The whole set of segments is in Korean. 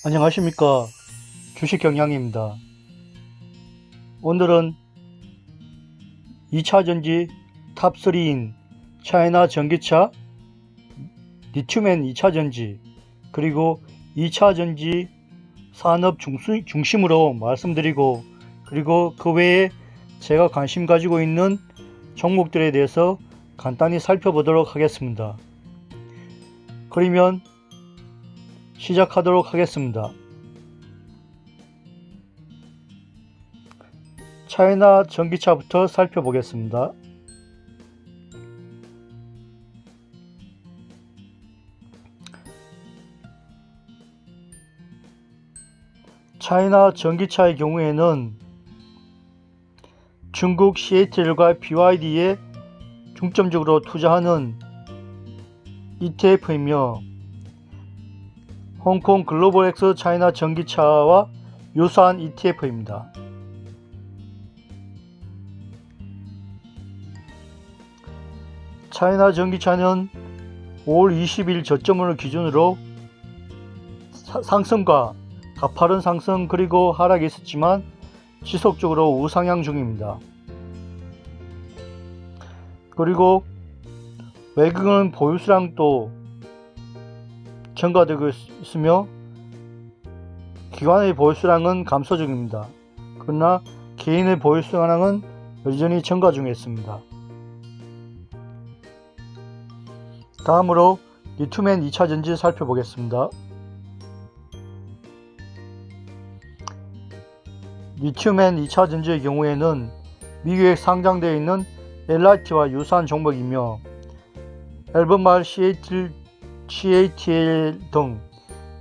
안녕하십니까. 주식경향입니다. 오늘은 2차전지 탑3인 차이나 전기차, 리튬앤 2차전지, 그리고 2차전지 산업 중심으로 말씀드리고, 그리고 그 외에 제가 관심 가지고 있는 종목들에 대해서 간단히 살펴보도록 하겠습니다. 그러면 시작하도록 하겠습니다. 차이나 전기차부터 살펴보겠습니다. 차이나 전기차의 경우에는 중국 CATL과 BYD에 중점적으로 투자하는 ETF이며 홍콩 글로벌엑스 차이나 전기차와 유사한 ETF입니다. 차이나 전기차는 5월 20일 저점을 기준으로 상승과 가파른 상승 그리고 하락이 있었지만 지속적으로 우상향 중입니다. 그리고 외국인 보유수량도 증가되고 있으며 기관의 보유수량은 감소 중입니다. 그러나 개인의 보유수량은 여전히 증가 중에 있습니다. 다음으로 리튬앤 2차전지 살펴보겠습니다. 리튬앤 2차전지의 경우에는 미국에 상장되어 있는 LIT와 유사한 종목이며 앨범말 CATL 등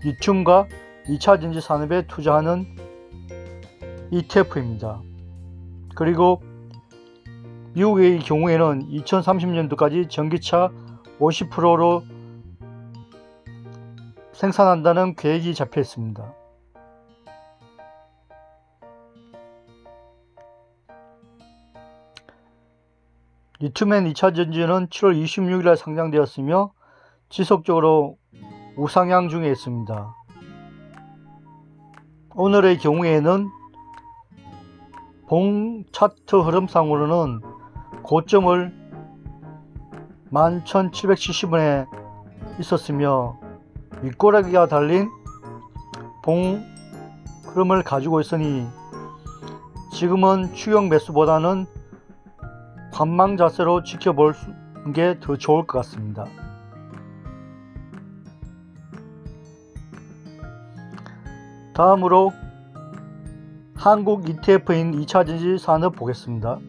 리튬과 2차전지 산업에 투자하는 ETF입니다. 그리고 미국의 경우에는 2030년도까지 전기차 50%로 생산한다는 계획이 잡혀 있습니다. 리튬앤 2차전지는 7월 26일 상장되었으며 지속적으로 우상향 중에 있습니다. 오늘의 경우에는 봉 차트 흐름상으로는 고점을 11,770원에 있었으며 윗꼬라기가 달린 봉 흐름을 가지고 있으니 지금은 추격 매수보다는 관망 자세로 지켜볼 게 더 좋을 것 같습니다. 다음으로 한국 ETF인 2차전지 산업 보겠습니다.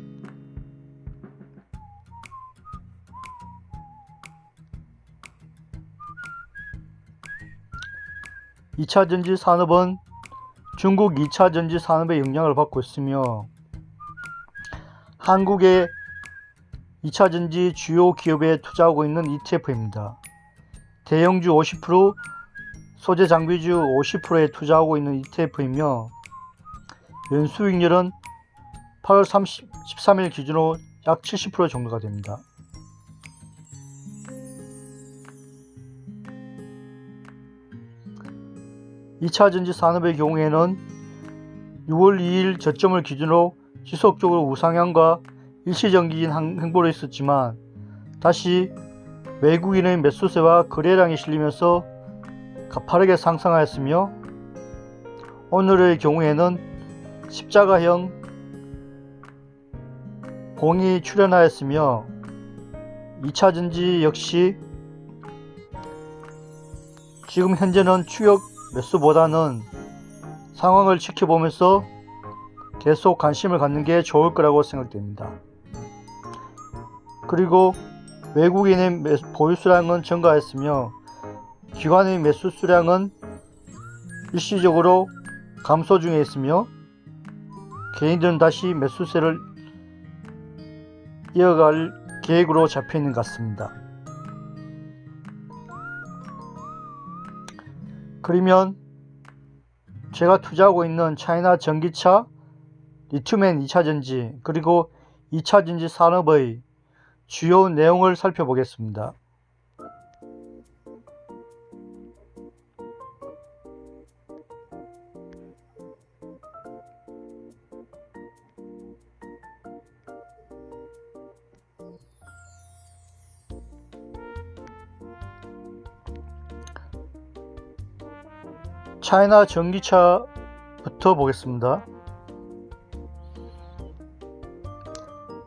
2차전지 산업은 중국 2차전지 산업의 영향을 받고 있으며 한국의 2차전지 주요 기업에 투자하고 있는 ETF입니다. 대형주 50%, 소재 장비주 50%에 투자하고 있는 ETF이며 연수익률은 8월 13일 기준으로 약 70% 정도가 됩니다. (2차전지) 산업의 경우에는 6월 2일 저점을 기준으로 지속적으로 우상향과 일시적인 행보를 했었지만 다시 외국인의 매수세와 거래량이 실리면서 가파르게 상승하였으며 오늘의 경우에는 십자가형 공이 출현하였으며 2차전지 역시 지금 현재는 추격 매수보다는 상황을 지켜보면서 계속 관심을 갖는 게 좋을 거라고 생각됩니다. 그리고 외국인의 보유수량은 증가했으며 기관의 매수 수량은 일시적으로 감소 중에 있으며 개인들은 다시 매수세를 이어갈 계획으로 잡혀 있는 것 같습니다. 그러면 제가 투자하고 있는 차이나 전기차, 리튬앤 2차전지, 그리고 2차전지 산업의 주요 내용을 살펴보겠습니다. 차이나 전기차부터 보겠습니다.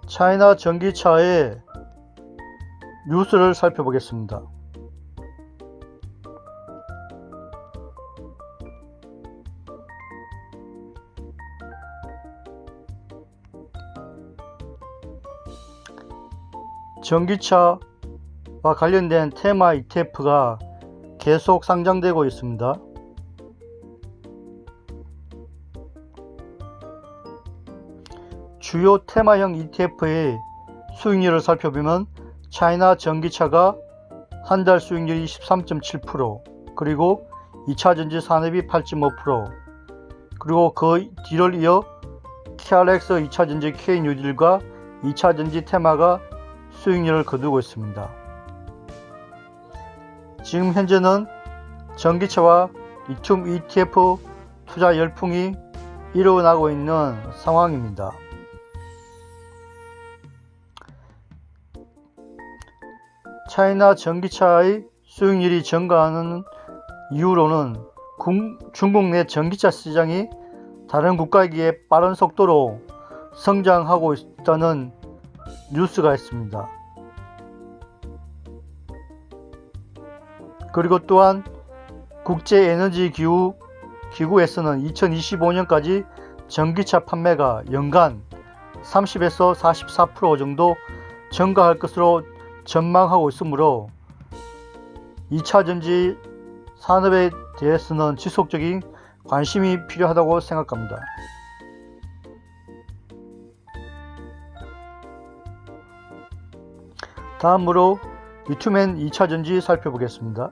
차이나 전기차의 뉴스를 살펴보겠습니다. 전기차와 관련된 테마 ETF가 계속 상장되고 있습니다. 주요 테마형 ETF의 수익률을 살펴보면 차이나 전기차가 한 달 수익률이 13.7%, 그리고 2차전지 산업이 8.5%, 그리고 그 뒤를 이어 KRX 2차전지 K뉴딜과 2차전지 테마가 수익률을 거두고 있습니다. 지금 현재는 전기차와 리튬 ETF 투자 열풍이 일어나고 있는 상황입니다. 차이나 전기차의 수익률이 증가하는 이유로는 중국 내 전기차 시장이 다른 국가에 비해 빠른 속도로 성장하고 있다는 뉴스가 있습니다. 그리고 또한 국제에너지기구에서는 2025년까지 전기차 판매가 연간 30에서 44% 정도 증가할 것으로 전망하고 있으므로 2차전지 산업에 대해서는 지속적인 관심이 필요하다고 생각합니다. 다음으로 리튬 2차전지 살펴보겠습니다.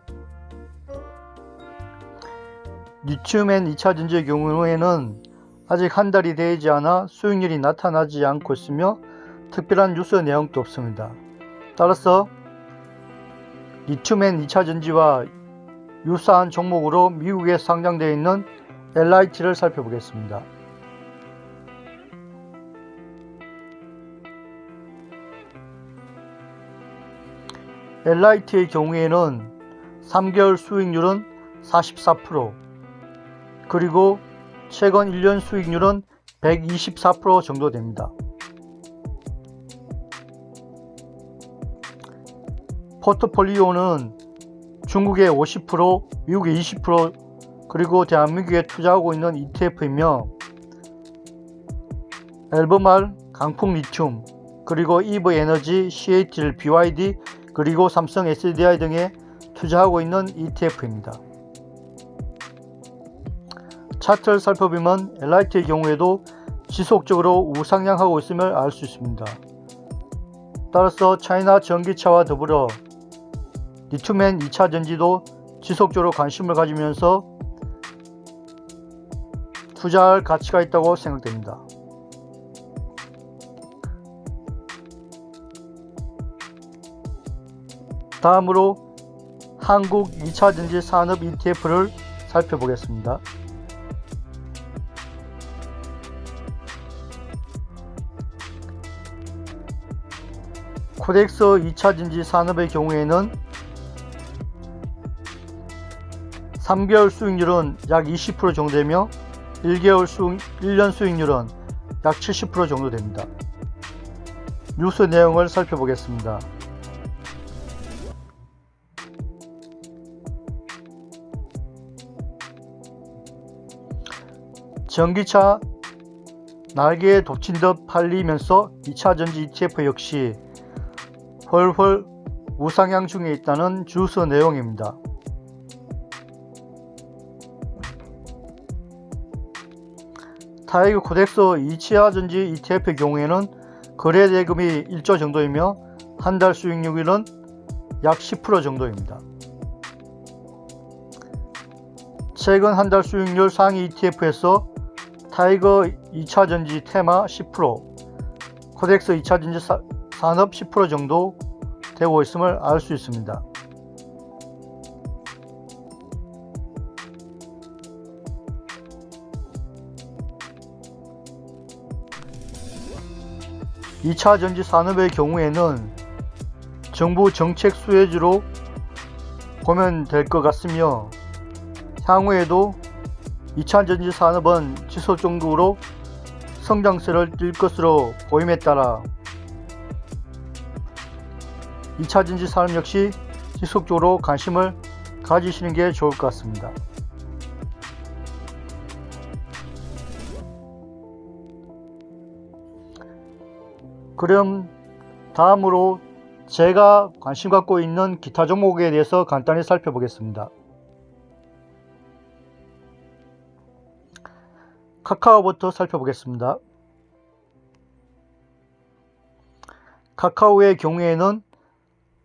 리튬 2차전지의 경우에는 아직 한 달이 되지 않아 수익률이 나타나지 않고 있으며 특별한 뉴스 내용도 없습니다. 따라서 리튬 2차전지와 유사한 종목으로 미국에 상장되어 있는 LIT를 살펴보겠습니다. LIT의 경우에는 3개월 수익률은 44%, 그리고 최근 1년 수익률은 124% 정도 됩니다. 포트폴리오는 중국의 50%, 미국의 20%, 그리고 대한민국에 투자하고 있는 ETF이며 엘버말, 강풍 리튬, 그리고 EV에너지, CATL, BYD, 그리고 삼성 SDI 등에 투자하고 있는 ETF입니다. 차트를 살펴보면 LIT의 경우에도 지속적으로 우상향하고 있음을 알 수 있습니다. 따라서 차이나 전기차와 더불어 리튬 2차전지도 지속적으로 관심을 가지면서 투자할 가치가 있다고 생각됩니다. 다음으로 한국 2차전지 산업 ETF를 살펴보겠습니다. 코덱스 2차전지 산업의 경우에는 3개월 수익률은 약 20% 정도 되며 1년 수익률은 약 70% 정도 됩니다. 뉴스 내용을 살펴보겠습니다. 전기차 날개에 덮친 듯 팔리면서 2차전지 ETF 역시 훨훨 우상향 중에 있다는 뉴스 내용입니다. 타이거 코덱스 2차전지 ETF의 경우에는 거래 대금이 1조 정도이며 한 달 수익률은 약 10% 정도입니다. 최근 한 달 수익률 상위 ETF에서 타이거 2차전지 테마 10%, 코덱스 2차전지 산업 10% 정도 되고 있음을 알 수 있습니다. (2차전지) 산업의 경우에는 정부 정책 수혜주로 보면 될 것 같으며 향후에도 2차전지 산업은 지속적으로 성장세를 띨 것으로 보임에 따라 2차전지 산업 역시 지속적으로 관심을 가지시는 게 좋을 것 같습니다. 그럼 다음으로 제가 관심 갖고 있는 기타 종목에 대해서 간단히 살펴보겠습니다. 카카오부터 살펴보겠습니다. 카카오의 경우에는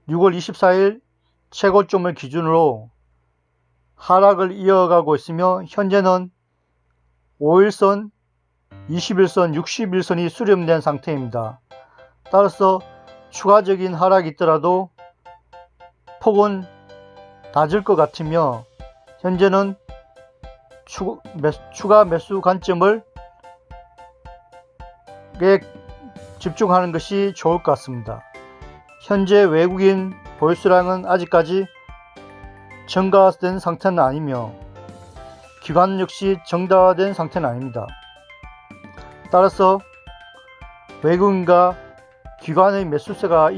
6월 24일 최고점을 기준으로 하락을 이어가고 있으며 현재는 5일선, 21선, 60일선이 수렴된 상태입니다. 따라서 추가적인 하락이 있더라도 폭은 낮을 것 같으며 현재는 추가 매수 관점을 집중하는 것이 좋을 것 같습니다. 현재 외국인 보유수량은 아직까지 증가된 상태는 아니며 기관 역시 정다된 상태는 아닙니다. 따라서 외국인과 기관의 매수세가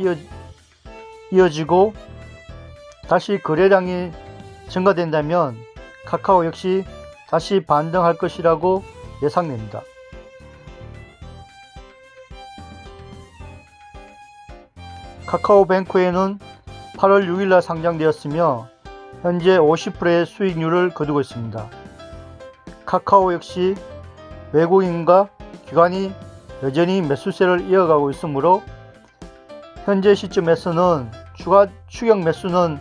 이어지고 다시 거래량이 증가된다면 카카오 역시 다시 반등할 것이라고 예상됩니다. 카카오뱅크에는 8월 6일날 상장되었으며 현재 50%의 수익률을 거두고 있습니다. 카카오 역시 외국인과 기관이 여전히 매수세를 이어가고 있으므로 현재 시점에서는 추가 추격 매수는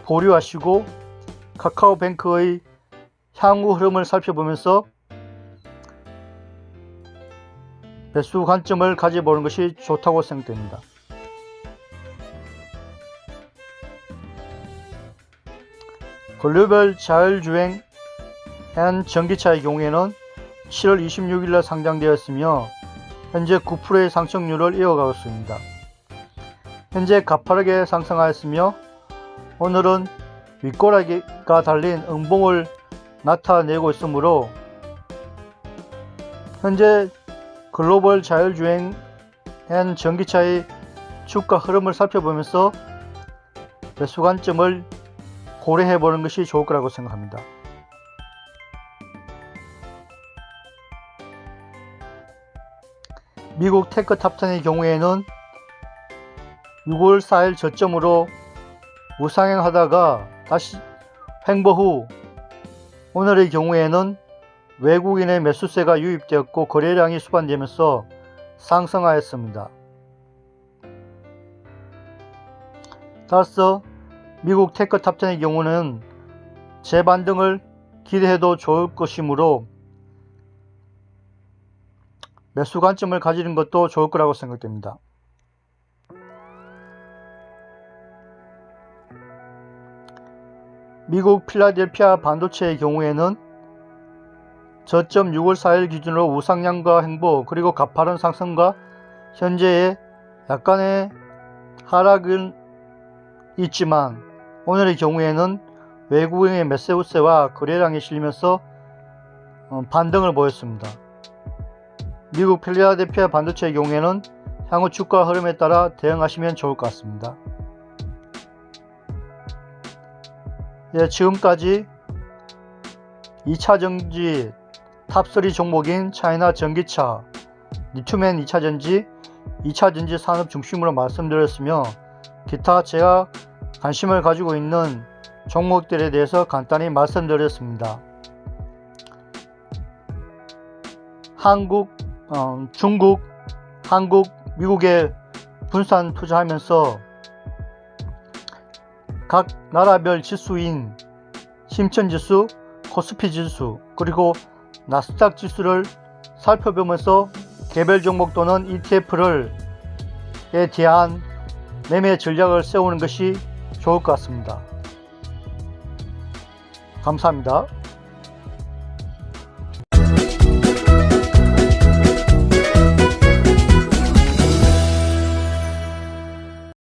보류하시고 카카오뱅크의 향후 흐름을 살펴보면서 매수 관점을 가져보는 것이 좋다고 생각됩니다. 글로벌 자율주행 한 전기차의 경우에는 7월 26일날 상장되었으며 현재 9%의 상승률을 이어가고 있습니다. 현재 가파르게 상승하였으며 오늘은 윗꼬라지가 달린 음봉을 나타내고 있으므로 현재 글로벌 자율주행 한 전기차의 주가 흐름을 살펴보면서 매수 관점을 고려해 보는 것이 좋을 거라고 생각합니다. 미국 테크 탑10의 경우에는 6월 4일 저점으로 우상향하다가 다시 횡보 후 오늘의 경우에는 외국인의 매수세가 유입되었고 거래량이 수반되면서 상승하였습니다. 따라서 미국 테크 탑10의 경우는 재반등을 기대해도 좋을 것이므로 매수 관점을 가지는 것도 좋을 거라고 생각됩니다. 미국 필라델피아 반도체의 경우에는 저점 6월 4일 기준으로 우상향과 횡보 그리고 가파른 상승과 현재의 약간의 하락은 있지만 오늘의 경우에는 외국인의 매수세와 거래량이 실리면서 반등을 보였습니다. 미국 필라델피아 반도체의 경우에는 향후 주가 흐름에 따라 대응하시면 좋을 것 같습니다. 지금까지 2차전지 탑3 종목인 차이나 전기차, 리튬엔 2차전지, 2차전지 산업 중심으로 말씀드렸으며 기타 제가 관심을 가지고 있는 종목들에 대해서 간단히 말씀드렸습니다. 중국, 한국, 미국에 분산 투자하면서 각 나라별 지수인 심천지수, 코스피지수, 그리고 나스닥 지수를 살펴보면서 개별 종목 또는 ETF에 대한 매매 전략을 세우는 것이 좋을 것 같습니다. 감사합니다.